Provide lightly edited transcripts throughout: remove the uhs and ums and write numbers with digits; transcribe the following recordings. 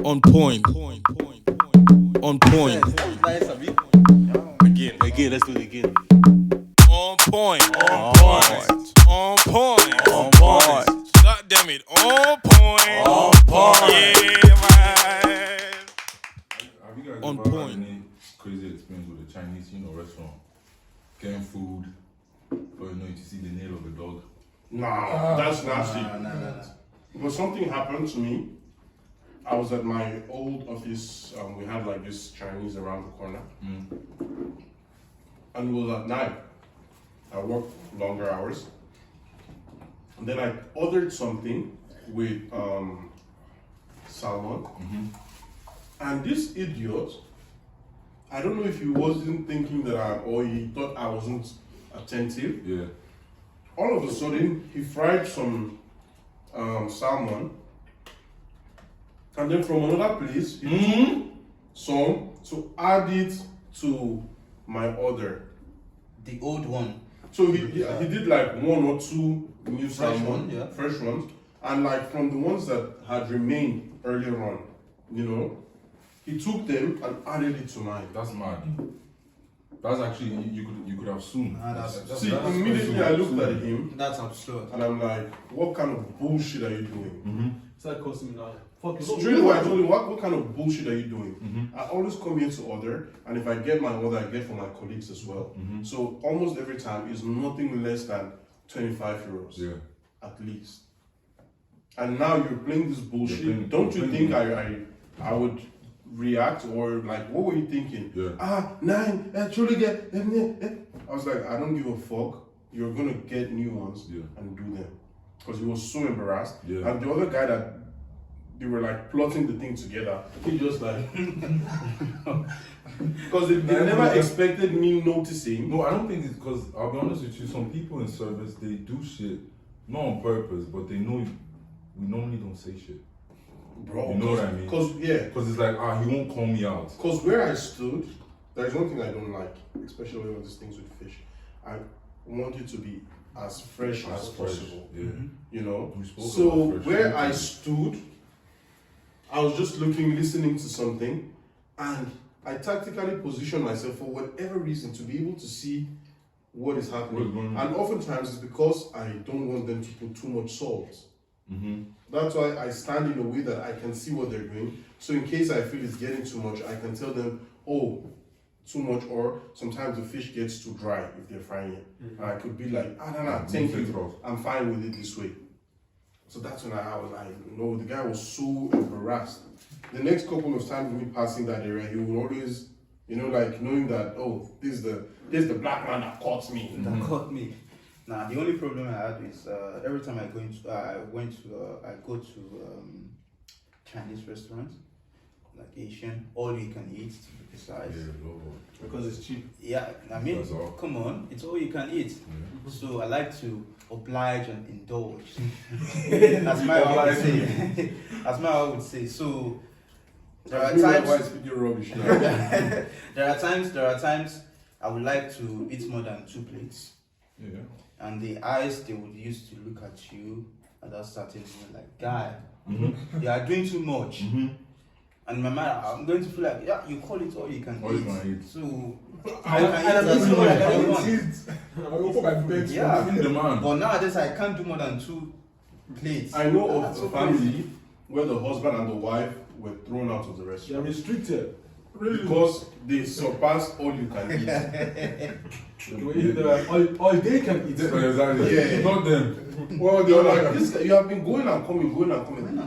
On point. On point. Again, let's do it again. On point. On point. On point. On point. God damn it. On point. On point. Yeah, man. Have you guys On ever point. had any crazy experience with a Chinese, restaurant? Getting food, or you see the nail of a dog? Nah, that's nasty. Nah. But something happened to me. I was at my old office. We had like this Chinese around the corner, and it was at night. I worked longer hours, and then I ordered something with salmon, and this idiot. I don't know if he wasn't thinking that or he thought I wasn't attentive. Yeah. All of a sudden, he fried some salmon, and then from another place, he took some to add it to my order. The old one. So he did like one or two new Fresh salmon, one, yeah. fresh ones, and like from the ones that had remained earlier on, he took them and added it to mine. That's mad. That's actually you could have soon. See, immediately I looked at him That's absurd. and I'm like, what kind of bullshit are you doing? It's like costing me now. Fuck you. Straight away I told him, what kind of bullshit are you doing? I always come here to order, and if I get my order, I get for my colleagues as well. So almost every time is nothing less than 25 euros. Yeah. At least. And now you're playing this bullshit. playing- Don't you you're think playing- I would react, or like, what were you thinking? Yeah. Nine, truly get. I was like, I don't give a fuck. You're gonna get new ones and do them. Because he was so embarrassed. Yeah. And the other guy that they were like plotting the thing together, he just like because they never expected me noticing. No, I don't think it's because I'll be honest with you. Some people in service they do shit not on purpose, but they know we normally don't say shit. Bro, You know what I mean? Because it's like he won't call me out. Because where I stood, there's one thing I don't like, especially with these things with fish. I want it to be as fresh as possible. Yeah. We spoke So about fresh where food. I stood, I was just listening to something, and I tactically positioned myself for whatever reason to be able to see what is happening. And oftentimes it's because I don't want them to put too much salt. That's why I stand in a way that I can see what they're doing. So in case I feel it's getting too much, I can tell them, oh, too much, or sometimes the fish gets too dry if they're frying it. And I could be like, no, thank you, I'm fine with it this way. So that's when I was like, no, the guy was so embarrassed. The next couple of times me passing that area, he would always, like knowing that, oh, this is the black man that caught me. That caught me. Nah, the only problem I had is every time I go to Chinese restaurants, like Asian, all you can eat to be precise. Because it's cheap. Yeah, I mean, That's all. come on, it's all you can eat. So I like to oblige and indulge. That's my I would say. That's my I would say. So there are times. Rubbish now. There are times I would like to eat more than 2 plates. Yeah. And the eyes they would use to look at you at that certain moment, like, guy, you are doing too much. And in my mind, I'm going to feel like, yeah, you call it all you can eat. So I can eat as much as I want. Yeah, Demand. but nowadays I can't do more than 2 plates. I know That's of a so family crazy. where the husband and the wife were thrown out of the They're restaurant restricted. because they surpassed all you can eat. All they can eat. Exactly. Yeah. Not them. Well, they're like, this, you have been going and coming.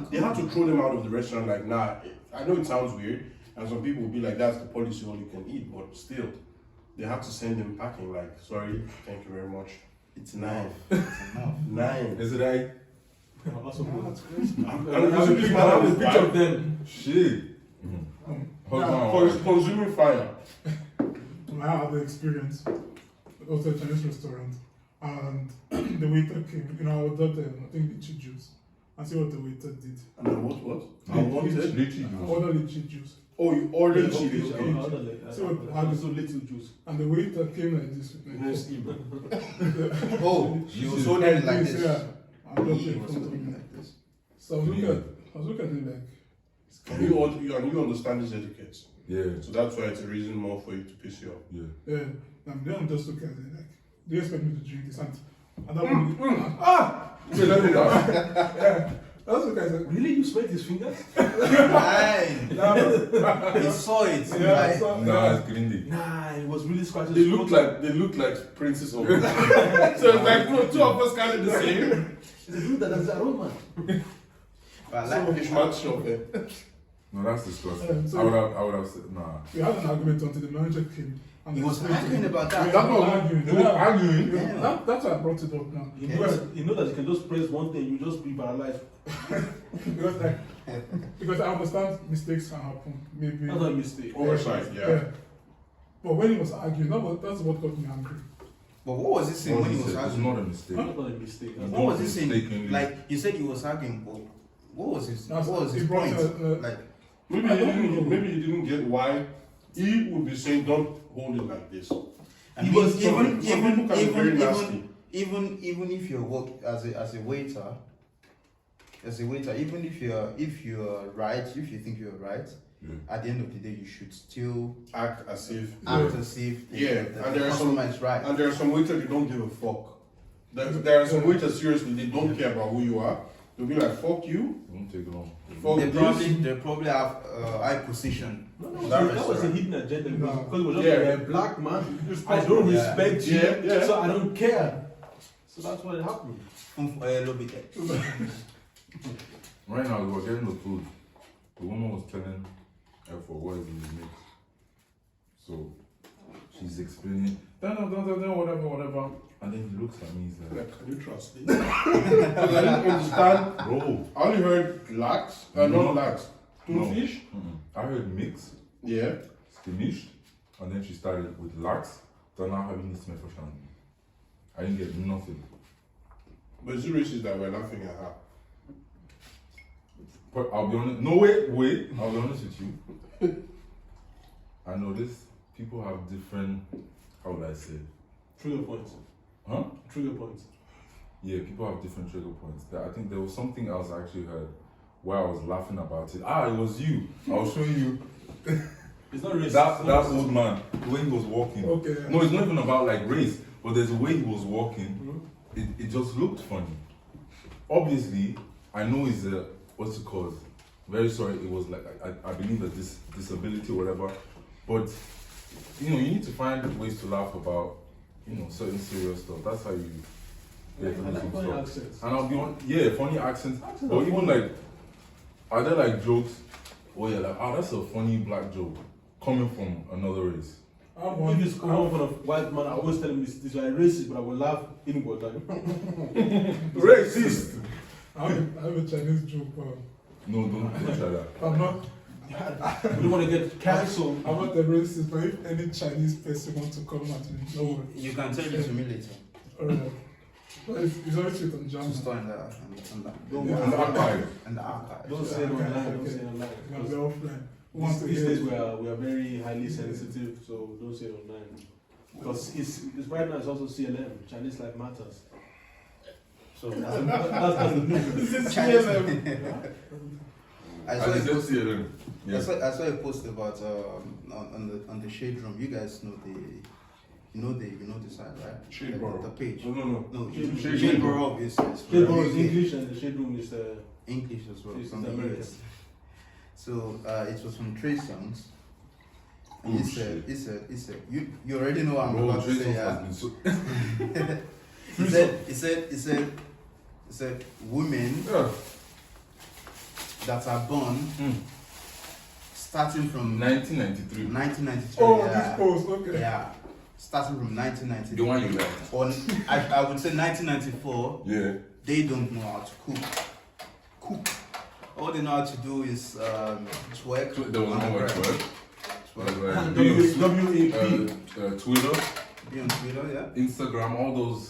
They have to throw them out of the restaurant. Like, nah, I know it sounds weird, and some people will be like, that's the policy, all you can eat, but still, they have to send them packing. Like, sorry, thank you very much. It's 9. It's enough. 9. Is it right? Also, And I have a picture of them. Shit. for consuming fire. I had the experience. It was a Chinese restaurant, and the waiter came. I ordered I think lychee juice. And see what the waiter did. And then what? I wanted I ordered lychee juice. Oh, you ordered Yeah, chili. okay. Okay. So I had so little juice. And the waiter came like this. Oh, you sold it like this. Yeah. I He looked in was front of holding me. like this. So I was looking at it like, And you understand his etiquette. Yeah. So that's why it's a reason more for you to piss you off. Yeah. Yeah, they don't just look at it like, they expect me to drink this and that one. So let me know. Yeah, that's what guys like. Really? You spread his fingers? Nine. He saw it. Yeah, Like, so, Nah, it's grindy. Nah, it was really scratching. They look like princes of. So it's like bro, two of us kind of the same. It's a dude that has a road, man. but So like, fish match shop. No, that's disgusting. So- I would have said, nah. we had an argument until the manager came. And he they was explained to arguing me. about They that. were arguing. They were arguing. Yeah. That's why I brought it up now. You know that you can just press one thing, you just be paralyzed. Because I understand mistakes can happen. Maybe. That's not a mistake. Oversight, yeah. But when he was arguing, that's what got me angry. But what was he saying when he was It's arguing? not a mistake. That's not a mistake. That's What was he saying? Mistakenly. Like, you said he was arguing, but what was his He brought point? Like, Maybe you didn't get why he would be saying don't hold it like this. I mean, some people can be very nasty. even if you work as a waiter, even if you're right, if you think you're right, at the end of the day, you should still Act as if. act as if the customer is right. And there are some waiters who don't give a fuck. There are some waiters seriously they don't care about who you are. They'll be like fuck you. Won't take long. Fuck They probably have high position. No, That that was a restaurant. hidden agenda No. because it was just Yeah. like a black man. I don't Yeah. respect you, Yeah. so I don't care. So that's what happened. A little bit. Right now, we were getting the food. The woman was telling her for what is in the mix. So she's explaining, whatever. And then he looks at me, he's like, Like, can you trust this? Because I didn't understand. bro. I only heard lax, No. not lax. No. Toothfish? I heard mix, Yeah. gemischt, and then she started with lax. Danach habe ich nichts mehr verstanden. I didn't get nothing. But it's racist that we're laughing at her. But I'll be honest. No, wait. I'll be honest with you. I noticed people have different. How would I say? Trigger points. Huh? Trigger points. Yeah, people have different trigger points. I think there was something else I actually heard where I was laughing about it. It was you. I was showing you It's not racist. that old man, the way he was walking. Okay. No, it's not even about like race, but there's a way he was walking. It just looked funny. Obviously, I know he's a, what's it called? Very sorry, it was like, I believe a disability or whatever. But, you need to find ways to laugh about, certain serious stuff. That's how you get I through like some funny stuff. accents. And I'll be on, yeah, funny accents. Accents Or are even funny. like, are there like jokes? Oh yeah, like, that's a funny black joke coming from another race. If it's coming from a white man, I always tell him this is racist, but I will laugh inward. Like, Racist! I have a Chinese joke. No, don't try that. I'm not. we don't want to get cancelled. I'm not a racist, but if any Chinese person wants to come at me, no worry. You can tell it to me later. Alright. But it's always shit on Jam. To store in the Don't Yeah. And the archive. and the archive. Don't say it online. Don't say it online. We're gonna be offline. Who wants to These hear days it? we are very highly sensitive, so don't say it online. Because it's right now it's also CLM, Chinese Life Matters. So that's the news. I saw And a it's post. just CLM. Yeah. I saw a post about on the shade room. You guys know the side, right? Shade the Borough. page. No. No, Shade Shade Room. Borough is Shade room is English and the shade room is English as well It's from the American. US. So it was from Trey Songz. And Oh, he said, you already know what I'm Bro, about to Jason say, has yeah. been so. He said, women Yeah. that are born starting from 1993. 1993. Oh, yeah. this post, okay. Yeah, starting from 1993. The one you left. Or I would say 1994. Yeah. They don't know how to cook. All they know how to do is twerk. There was on no the way ground. to work. Twerk. WAP. Twitter, Be on Twitter, yeah. Instagram, all those,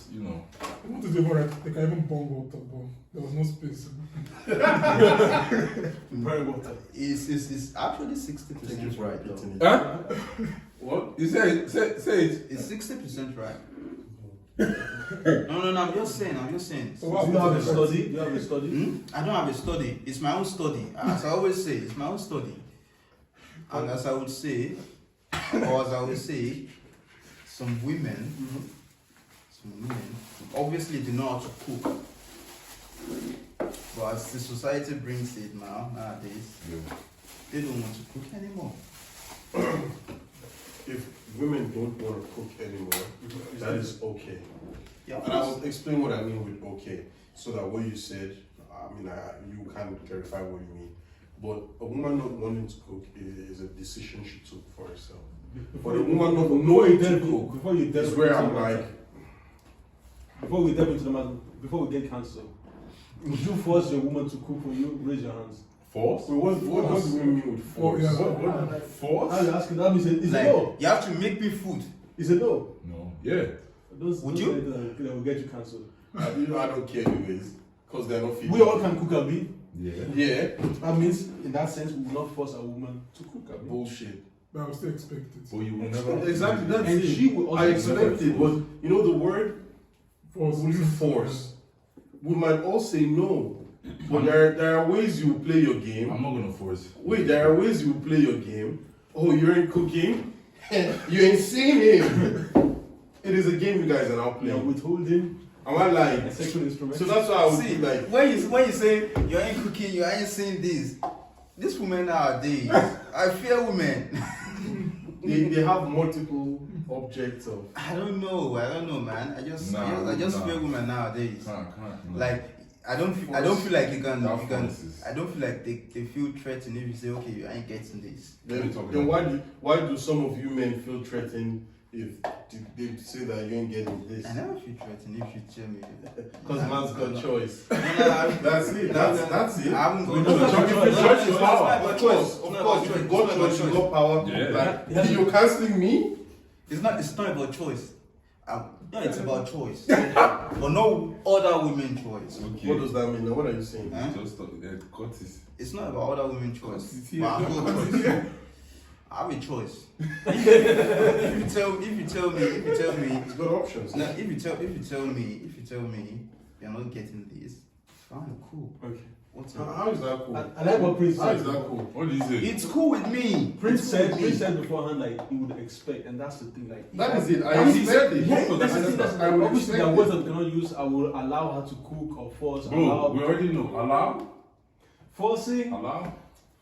What is even right? They can even bong out of bong. There was no space. Very water. It's actually 60% right though. Huh? What? You say it. It's 60% right. No, I'm just saying. So Do you have a study? Do you have a study? I don't have a study. It's my own study. As I always say, it's my own study. And as I would say, some women obviously do know how to cook. But as the society brings it nowadays, they don't want to cook anymore. If women don't want to cook anymore, that is okay. Yeah. And I will explain what I mean with okay, so that what you said, you can clarify what you mean. But a woman not wanting to cook is a decision she took for herself. But a woman not knowing to cook is where I'm like. Before we delve into the matter, before we get cancelled, would you force your woman to cook for you? Raise your hands. Force? What do we mean with force? Yeah. What? Force? How you asking? That means it's Like, a no. you have to make me food. It's a no. No. Yeah. Would you? That will get you cancelled. I don't care anyways, because they're not feeding. We all can cook, Abi. Yeah. Yeah. That means, in that sense, we will not force a woman to cook, Abi. Bullshit. But I will still expect it. But you will never. Exactly, that's And it. she will also I expect it, but you know the word Force. force. We might all say no, but there are ways you play your game. I'm not gonna force. Wait, there are ways you play your game. Oh, you're in cooking? You ain't seen him. It is a game you guys are now We are playing. withholding Am I lying? a sexual instrument. So that's why I would See, be like, when you say you ain't cooking, you ain't saying this. These women nowadays, I fear women. they have multiple objects of. I don't know, man. I just fear women nowadays. Can't. Like I don't feel like you can. Forces. I don't feel like they feel threatened if you say, okay, you ain't getting this. Then why do some of you men feel threatened if they say that you ain't getting this? I never feel threatened if you tell me. Because man's got choice. That's That's it. That's it. I haven't got Choice is power. Of Of course, if you got choice, you got power. Yeah. Like, you're canceling me? It's not about choice. No, it's about choice. But no other women choice. Okay. What does that mean? What are you saying? Huh? Just cut this. It's not about other women choice. It's But I here. have a choice. I have a choice. if you tell me, It's got options. no, if you tell me, you're not getting this, fine, cool. Okay. What's How up? is that cool? I like what Prince How said. is that cool? What do you say? It's cool with me. Prince It's cool with me. said beforehand, like, he would expect, and that's the thing, like. That is it. I That's expect it. Yeah, that's the thing. I would Obviously, there are expect words it. that we cannot use. I will allow her to cook or force. Bro, we already know. Allow. Forcing. Allow.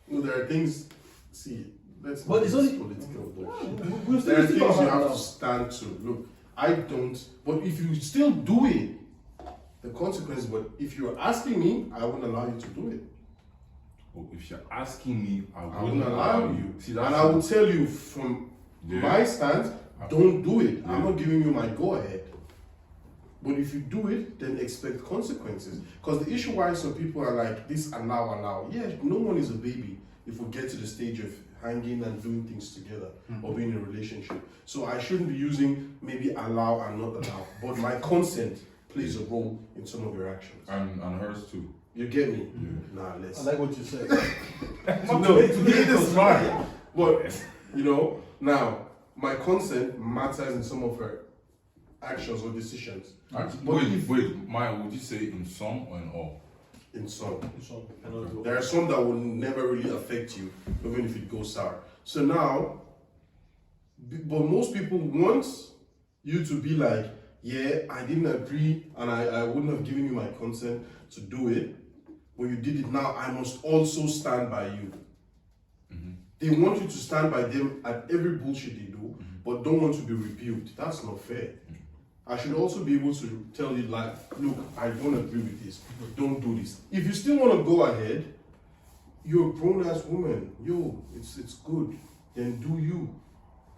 No, there are things. See, let's But not it's use only- political bullshit. We'll There are still things you about have to stand to. Look, I don't. But if you still do it, the consequence. But if you're asking me, I wouldn't allow you to do it. Oh, if you're asking me, I I wouldn't wouldn't allow you. See, And that's I will tell you from Yeah. my stance, don't do it. I'm Yeah. not giving you my go ahead. But if you do it, then expect consequences. Because the issue why some people are like this allow. Yeah, no one is a baby if we get to the stage of hanging and doing things together or being in a relationship. So I shouldn't be using maybe allow and not allow. But my consent plays a role in some of your actions. and hers too. You get me? Nah, I let's. like what you said. Today this is fine. But you know, now my consent matters in some of her actions or decisions. Actually, But if- wait. Maya, would you say in some or in all? In some, So, cannot do. there are some that will never really affect you, even if it goes sour. So now, but most people want you to be like, yeah, I didn't agree, and I wouldn't have given you my consent to do it, but you did it now. I must also stand by you. They want you to stand by them at every bullshit they do, but don't want to be rebuked. That's not fair. I should also be able to tell you, like, look, I don't agree with this. Don't do this. If you still want to go ahead, you're a grown-ass woman. Yo, it's good. Then do you.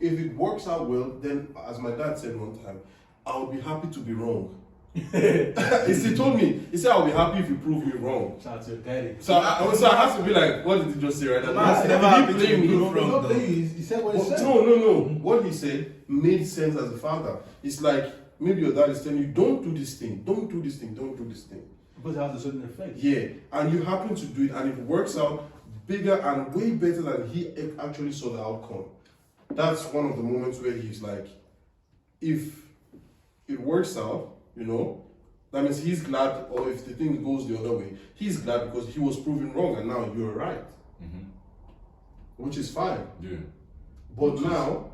If it works out well, then, as my dad said one time, I'll be happy to be wrong. He told me, he said, I'll be happy if you prove me wrong. Shout out to your daddy. So I have to be like, what did he just say right now? man's Did never he happy to blame be me? wrong. No, though. he said what he Well, said. no. What he said made sense as a father. It's like, maybe your dad is telling you, don't do this thing, don't do this thing, don't do this thing. Because it has a certain effect. Yeah, and you happen to do it, and it works out bigger and way better than he actually saw the outcome. That's one of the moments where he's like, if it works out, that means he's glad, or if the thing goes the other way, he's glad because he was proven wrong and now you're right. Which is fine. Yeah. But now,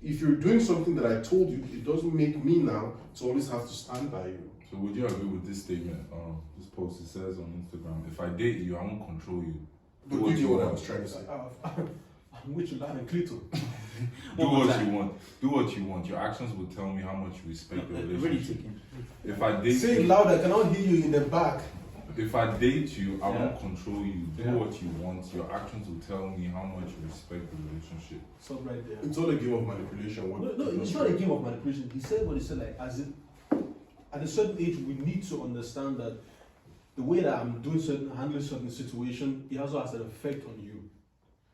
if you're doing something that I told you, it doesn't make me now to always have to stand by you. So would you agree with this statement? This post, it says on Instagram, if I date you, I won't control you. But you know what I was trying to say. I'm with you loud and clear. Do what you want. Do what you want. Your actions will tell me how much you respect the relationship. If I date Say it you, loud, I cannot hear you in the back. if I date you, I won't control you. Do what you want. Your actions will tell me how much you respect the relationship. Stop right there. It's all a game of manipulation. No, it's not a game of manipulation. He said what he said, like, as in, at a certain age, we need to understand that the way that I'm handling certain situation, it also has an effect on you.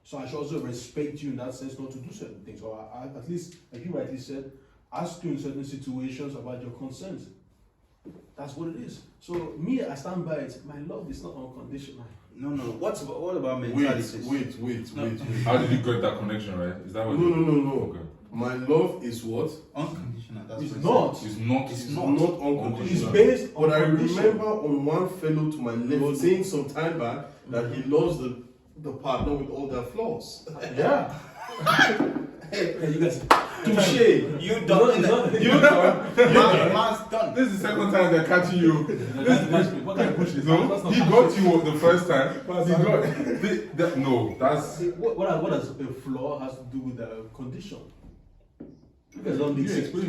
So I should also respect you in that sense, not to do certain things. Or I, at least, like you rightly said, ask you in certain situations about your consent. That's what it is. So me, I stand by it. My love is not unconditional. No. What about mentality? Wait. How did you get that connection, right? Is that what? No. Okay. My love is what? Unconditional. That's It's what not. It's not. It's not unconditional. It's based on But I condition. remember on one fellow to my left saying some time back that he loves the partner with all their flaws. Yeah. Hey, you guys. Touche. You done. Man's done. This is the second time they're catching you. What kind of bullshit is No, that? he got you the first time. No, that's. What does a flaw has to do with the condition? You guys don't need to explain.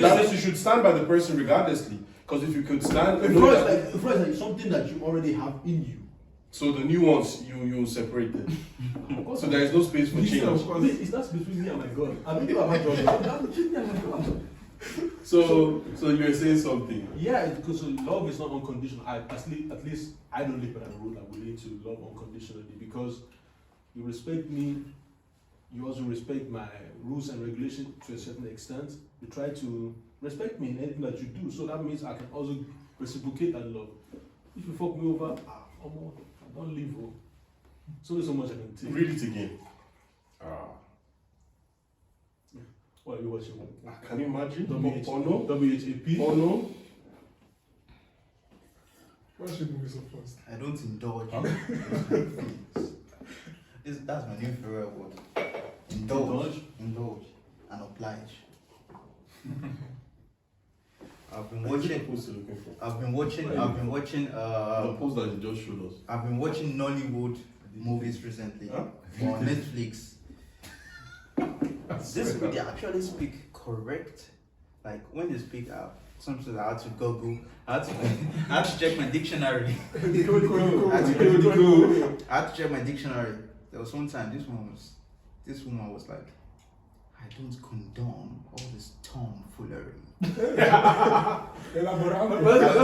That means you should stand by the person regardlessly. Because if you could stand, A flaw is like something that you already have in you. so the new ones you separated. So there is no space for change. It's not between me and my God. I don't give a fuck. I'm between me and my God. So you were saying something. Yeah, because love is not unconditional. At least I don't live by that rule. I'm willing to love unconditionally because you respect me. You also respect my rules and regulations to a certain extent. You try to respect me in anything that you do. So that means I can also reciprocate that love. If you fuck me over, I don't leave. It's only so much I can take. Read it again. What are you watching? Can you imagine? WHAP. Oh no. Why should we be so fast? I don't indulge. That's my new favorite word. Indulge, and oblige. I've been watching. The post that you just showed us. I've been watching Nollywood movies recently on Netflix. They actually speak correct. Like when they speak out, sometimes I had to Google. I had to check my dictionary. I had to check my dictionary. There was one time this woman was like, I don't condone all this tomfoolery. That's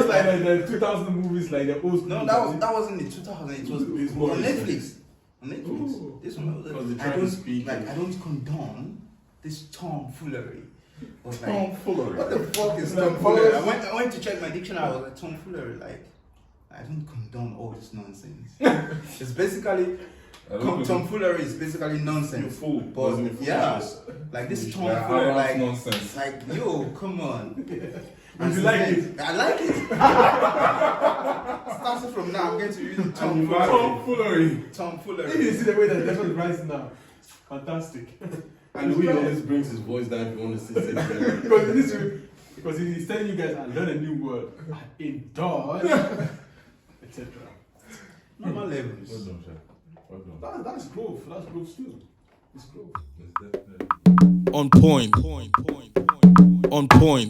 like the 2000 movies, like the old. No, that wasn't in 2000. It was on Netflix. Ooh. This one was like, I don't condone this tomfoolery. I was like, Tomfoolery. what the fuck is tomfoolery? I went to check my dictionary. I was like, tomfoolery, like, I don't condone all this nonsense. It's basically tomfoolery is basically nonsense. You fool. But yeah, like this tomfoolery, like nonsense. like yo, come on. And you like it? I like it. Starting from now, I'm going to use the Tomfoolery. tomfoolery. If you see the way that the person is rising now, fantastic. And the way he always brings his voice down if you want to see it. because he's telling you guys, I learned a new word. Indulge, etc. Normal levels. Well done, Chef. Well done. That's growth. That's growth too. It's growth. It's definitely. On point. On point.